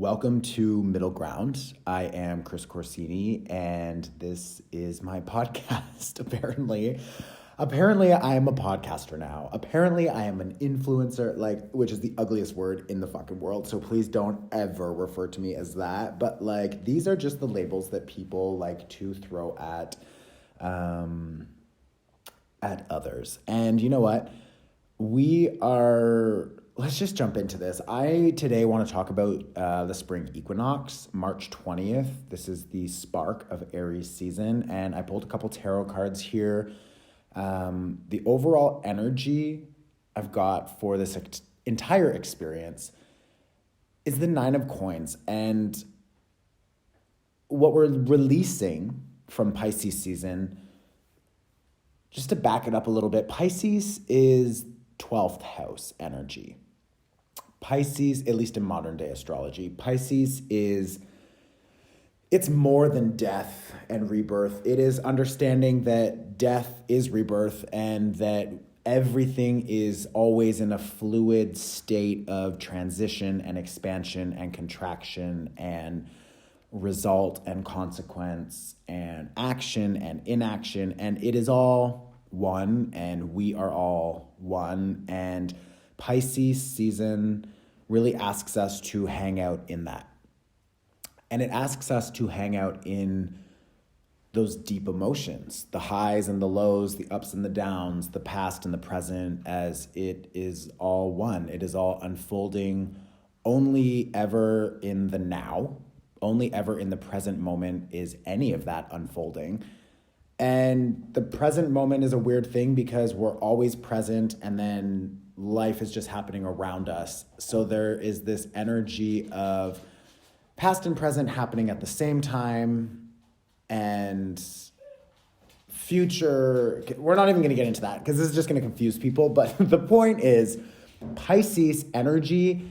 Welcome to Middle Ground. I am Chris Corsini, and this is my podcast. Apparently, I am a podcaster now. Apparently, I am an influencer, which is the ugliest word in the fucking world. So please don't ever refer to me as that. But these are just the labels that people like to throw at others. And you know what? Let's just jump into this. I today want to talk about the spring equinox, March 20th. This is the spark of Aries season, and I pulled a couple tarot cards here. The overall energy I've got for this entire experience is the Nine of Coins, and what we're releasing from Pisces season, just to back it up a little bit, Pisces is 12th house energy. Pisces, at least in modern day astrology, Pisces it's more than death and rebirth. It is understanding that death is rebirth and that everything is always in a fluid state of transition and expansion and contraction and result and consequence and action and inaction. And it is all one, and we are all one. And Pisces season really asks us to hang out in that. And it asks us to hang out in those deep emotions, the highs and the lows, the ups and the downs, the past and the present, as it is all one. It is all unfolding only ever in the now. Only ever in the present moment is any of that unfolding. And the present moment is a weird thing because we're always present and then life is just happening around us. So there is this energy of past and present happening at the same time, and future. We're not even going to get into that because this is just going to confuse people. But the point is, Pisces energy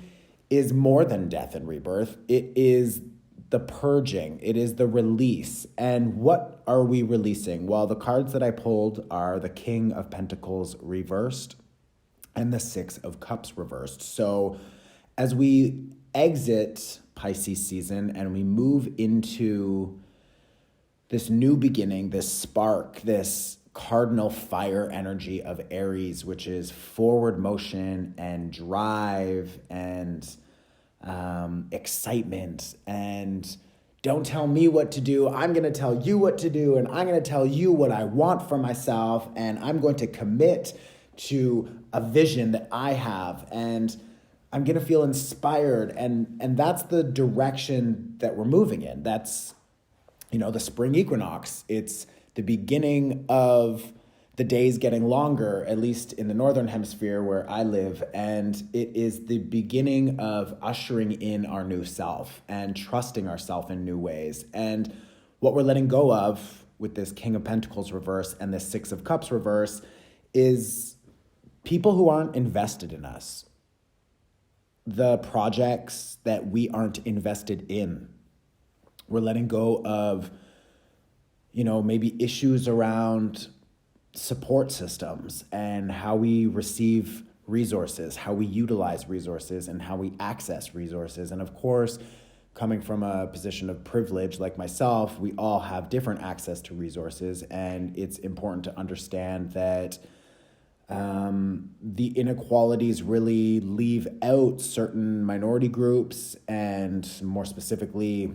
is more than death and rebirth. It is the purging. It is the release. And what are we releasing? Well, the cards that I pulled are the King of Pentacles reversed and the Six of Cups reversed. So as we exit Pisces season and we move into this new beginning, this spark, this cardinal fire energy of Aries, which is forward motion and drive and excitement, and don't tell me what to do. I'm going to tell you what to do, and I'm going to tell you what I want for myself, and I'm going to commit to a vision that I have, and I'm going to feel inspired, and that's the direction that we're moving in. That's, the spring equinox. It's the beginning of the days getting longer, at least in the northern hemisphere where I live, and it is the beginning of ushering in our new self and trusting ourselves in new ways. And what we're letting go of with this King of Pentacles reverse and this Six of Cups reverse is people who aren't invested in us, the projects that we aren't invested in. We're letting go of, maybe issues around support systems and how we receive resources, how we utilize resources, and how we access resources. And of course, coming from a position of privilege like myself, we all have different access to resources, and it's important to understand that the inequalities really leave out certain minority groups and more specifically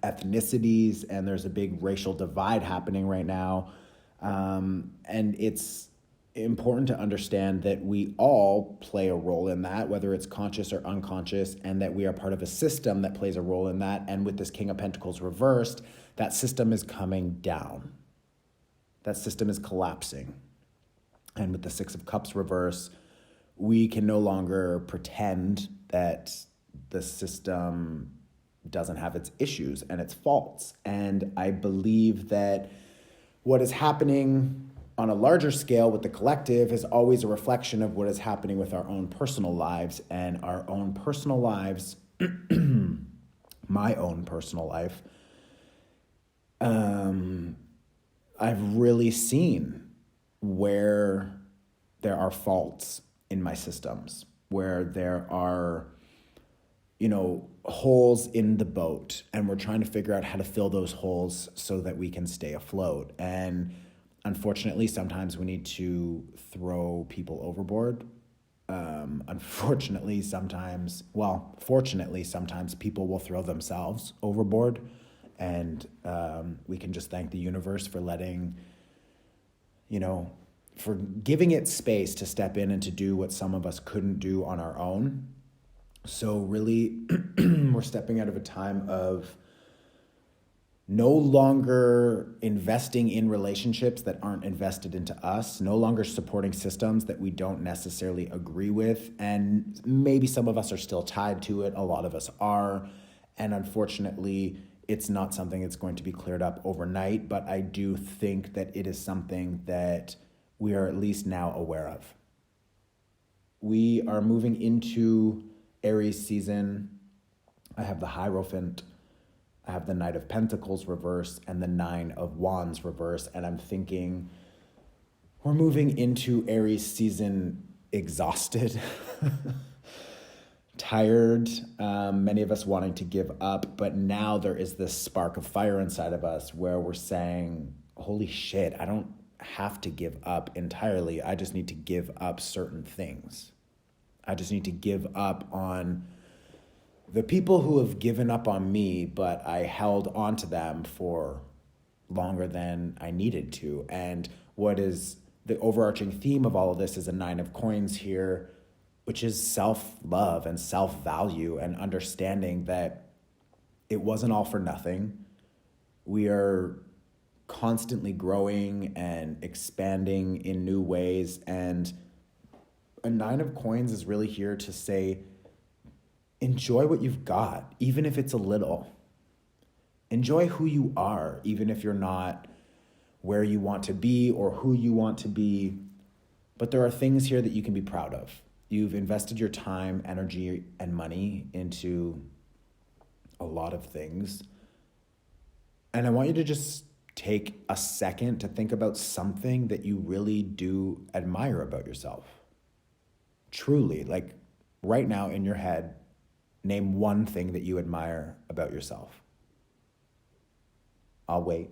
ethnicities, and there's a big racial divide happening right now. And it's important to understand that we all play a role in that, whether it's conscious or unconscious, and that we are part of a system that plays a role in that. And with this King of Pentacles reversed, that system is coming down. That system is collapsing. And with the Six of Cups reverse, we can no longer pretend that the system doesn't have its issues and its faults. And I believe that what is happening on a larger scale with the collective is always a reflection of what is happening with our own personal lives, and our own personal lives, my own personal life. I've really seen where there are faults in my systems, where there are, holes in the boat, and we're trying to figure out how to fill those holes so that we can stay afloat. And unfortunately, sometimes we need to throw people overboard. Fortunately, sometimes people will throw themselves overboard, and we can just thank the universe for letting, for giving it space to step in and to do what some of us couldn't do on our own. So really, we're stepping out of a time of no longer investing in relationships that aren't invested into us, no longer supporting systems that we don't necessarily agree with. And maybe some of us are still tied to it. A lot of us are. And unfortunately, it's not something that's going to be cleared up overnight, but I do think that it is something that we are at least now aware of. We are moving into Aries season. I have the Hierophant, I have the Knight of Pentacles reverse, and the Nine of Wands reverse. And I'm thinking we're moving into Aries season exhausted, tired, many of us wanting to give up. But now there is this spark of fire inside of us where we're saying, holy shit, I don't have to give up entirely. I just need to give up certain things. I just need to give up on the people who have given up on me, but I held on to them for longer than I needed to. And what is the overarching theme of all of this is a 9 of coins here, which is self-love and self-value and understanding that it wasn't all for nothing. We are constantly growing and expanding in new ways. And a 9 of coins is really here to say, enjoy what you've got, even if it's a little. Enjoy who you are, even if you're not where you want to be or who you want to be. But there are things here that you can be proud of. You've invested your time, energy, and money into a lot of things. And I want you to just take a second to think about something that you really do admire about yourself. Truly, like right now in your head, name one thing that you admire about yourself. I'll wait.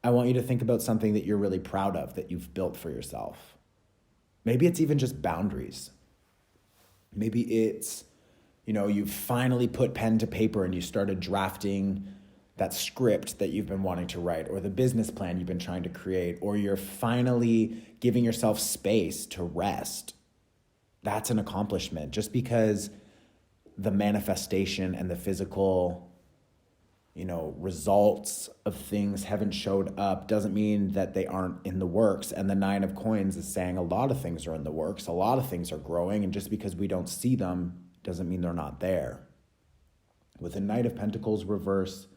I want you to think about something that you're really proud of, that you've built for yourself. Maybe it's even just boundaries. Maybe it's, you've finally put pen to paper and you started drafting that script that you've been wanting to write, or the business plan you've been trying to create, or you're finally giving yourself space to rest. That's an accomplishment. Just because the manifestation and the physical, results of things haven't showed up doesn't mean that they aren't in the works. And the 9 of coins is saying a lot of things are in the works. A lot of things are growing. And just because we don't see them doesn't mean they're not there. With the Knight of Pentacles reverse,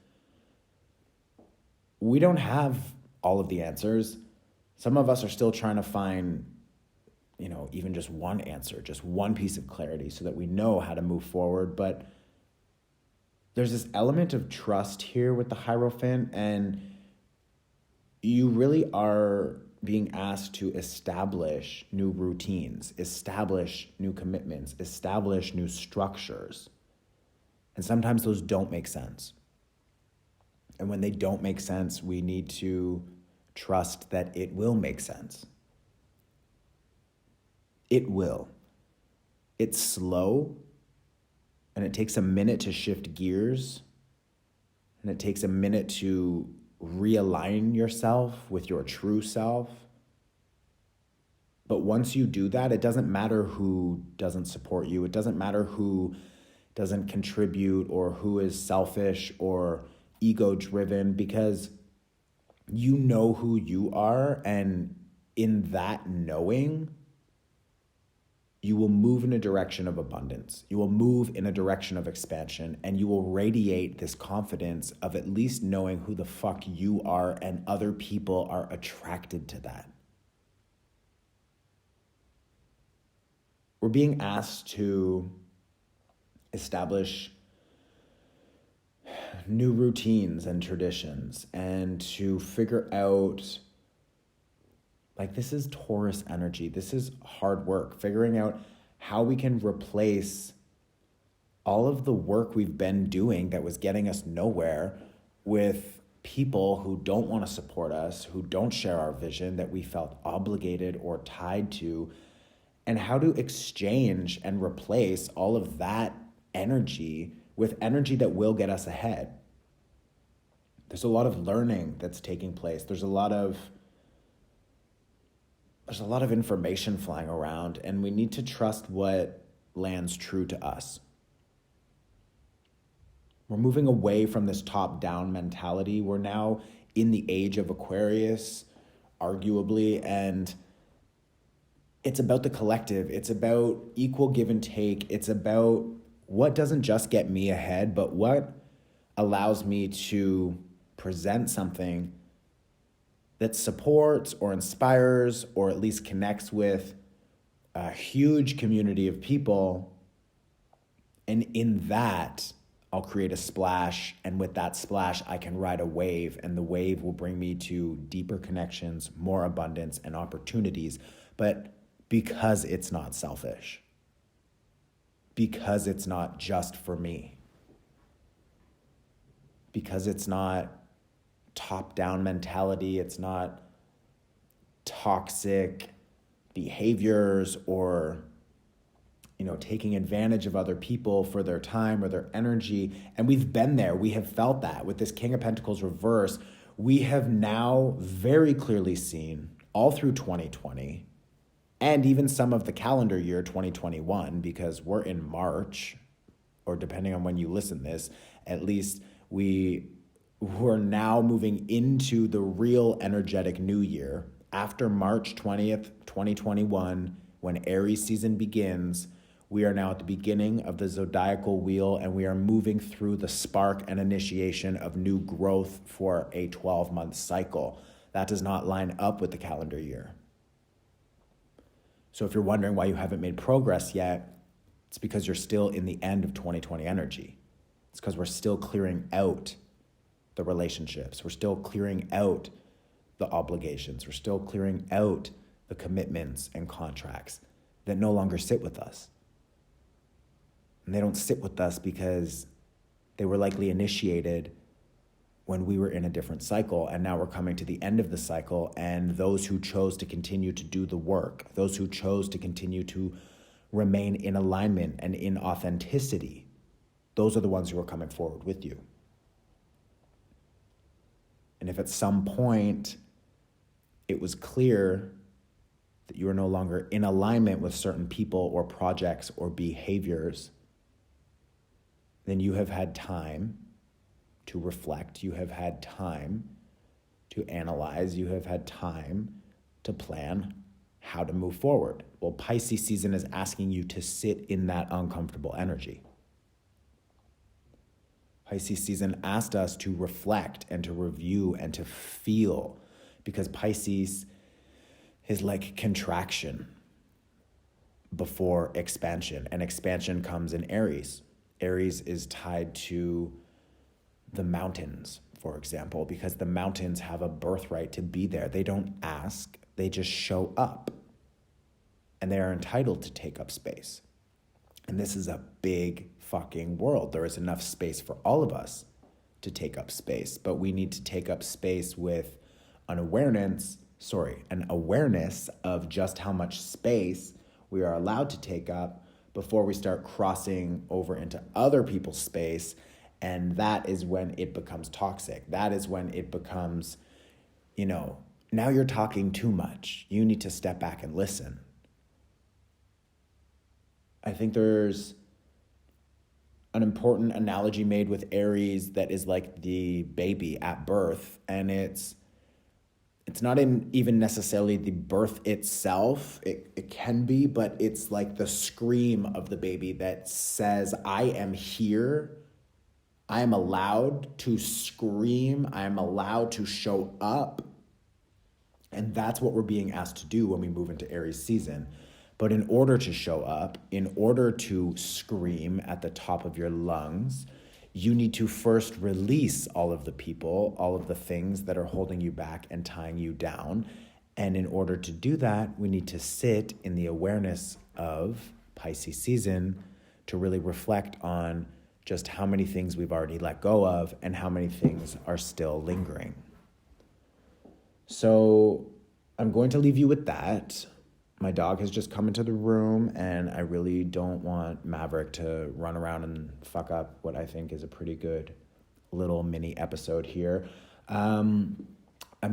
we don't have all of the answers. Some of us are still trying to find, even just one answer, just one piece of clarity so that we know how to move forward. But there's this element of trust here with the Hierophant, and you really are being asked to establish new routines, establish new commitments, establish new structures. And sometimes those don't make sense. And when they don't make sense, we need to trust that it will make sense. It will. It's slow, and it takes a minute to shift gears, and it takes a minute to realign yourself with your true self. But once you do that, it doesn't matter who doesn't support you. It doesn't matter who doesn't contribute or who is selfish or ego-driven, because you know who you are, and in that knowing, you will move in a direction of abundance. You will move in a direction of expansion, and you will radiate this confidence of at least knowing who the fuck you are, and other people are attracted to that. We're being asked to establish new routines and traditions and to figure out, like, this is Taurus energy. This is hard work, figuring out how we can replace all of the work we've been doing that was getting us nowhere with people who don't want to support us, who don't share our vision, that we felt obligated or tied to, and how to exchange and replace all of that energy with energy that will get us ahead. There's a lot of learning that's taking place. There's a lot of information flying around, and we need to trust what lands true to us. We're moving away from this top-down mentality. We're now in the age of Aquarius, arguably, and it's about the collective. It's about equal give and take. It's about what doesn't just get me ahead, but what allows me to present something that supports or inspires or at least connects with a huge community of people. And in that, I'll create a splash. And with that splash, I can ride a wave. And the wave will bring me to deeper connections, more abundance, and opportunities. But because it's not selfish, because it's not just for me, because it's not top-down mentality, it's not toxic behaviors or, taking advantage of other people for their time or their energy. And we've been there. We have felt that. With this King of Pentacles reverse, we have now very clearly seen all through 2020 and even some of the calendar year 2021, because we're in March, or depending on when you listen to this, at least we're now moving into the real energetic new year. After March 20th, 2021, when Aries season begins, we are now at the beginning of the zodiacal wheel, and we are moving through the spark and initiation of new growth for a 12-month cycle. That does not line up with the calendar year. So if you're wondering why you haven't made progress yet, it's because you're still in the end of 2020 energy. It's because we're still clearing out the relationships. We're still clearing out the obligations. We're still clearing out the commitments and contracts that no longer sit with us. And they don't sit with us because they were likely initiated when we were in a different cycle, and now we're coming to the end of the cycle, and those who chose to continue to do the work, those who chose to continue to remain in alignment and in authenticity, those are the ones who are coming forward with you. And if at some point it was clear that you are no longer in alignment with certain people or projects or behaviors, then you have had time to reflect, you have had time to analyze, you have had time to plan how to move forward. Well, Pisces season is asking you to sit in that uncomfortable energy. Pisces season asked us to reflect and to review and to feel, because Pisces is like contraction before expansion, and expansion comes in Aries. Aries is tied to the mountains, for example, because the mountains have a birthright to be there. They don't ask, they just show up. And they are entitled to take up space. And this is a big fucking world. There is enough space for all of us to take up space, but we need to take up space with an awareness of just how much space we are allowed to take up before we start crossing over into other people's space. And that is when it becomes toxic. That is when it becomes, now you're talking too much. You need to step back and listen. I think there's an important analogy made with Aries that is like the baby at birth, and it's not even necessarily the birth itself. It can be, but it's like the scream of the baby that says, I am here. I am allowed to scream. I am allowed to show up. And that's what we're being asked to do when we move into Aries season. But in order to show up, in order to scream at the top of your lungs, you need to first release all of the people, all of the things that are holding you back and tying you down. And in order to do that, we need to sit in the awareness of Pisces season to really reflect on just how many things we've already let go of and how many things are still lingering. So I'm going to leave you with that. My dog has just come into the room, and I really don't want Maverick to run around and fuck up what I think is a pretty good little mini episode here. I'm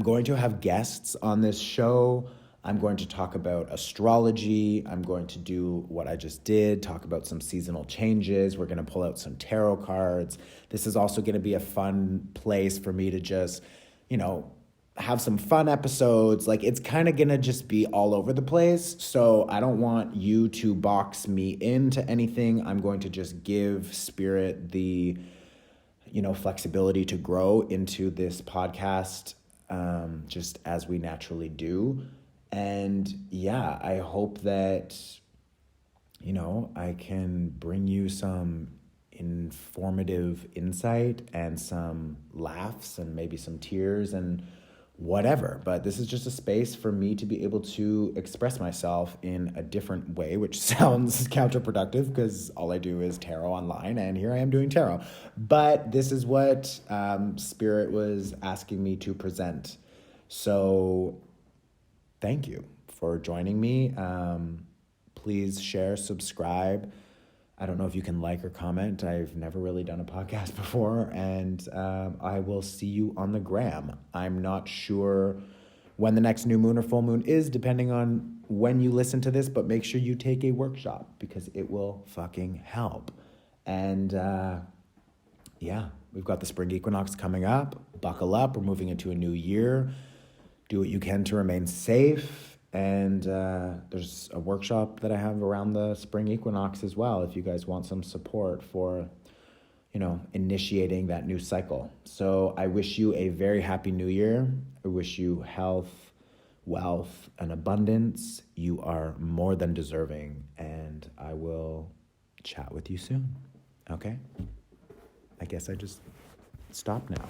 going to have guests on this show. I'm going to talk about astrology. I'm going to do what I just did, talk about some seasonal changes. We're going to pull out some tarot cards. This is also going to be a fun place for me to just, have some fun episodes. Like, it's kind of going to just be all over the place. So I don't want you to box me into anything. I'm going to just give Spirit the, flexibility to grow into this podcast, just as we naturally do. And yeah, I hope that, I can bring you some informative insight and some laughs and maybe some tears and whatever. But this is just a space for me to be able to express myself in a different way, which sounds counterproductive because all I do is tarot online, and here I am doing tarot. But this is what Spirit was asking me to present. So thank you for joining me. Please share, subscribe. I don't know if you can like or comment. I've never really done a podcast before, and I will see you on the gram. I'm not sure when the next new moon or full moon is, depending on when you listen to this, but make sure you take a workshop because it will fucking help. And we've got the spring equinox coming up. Buckle up. We're moving into a new year. Do what you can to remain safe. And there's a workshop that I have around the spring equinox as well, if you guys want some support for, initiating that new cycle. So I wish you a very happy new year. I wish you health, wealth, and abundance. You are more than deserving, and I will chat with you soon. Okay? I guess I just stop now.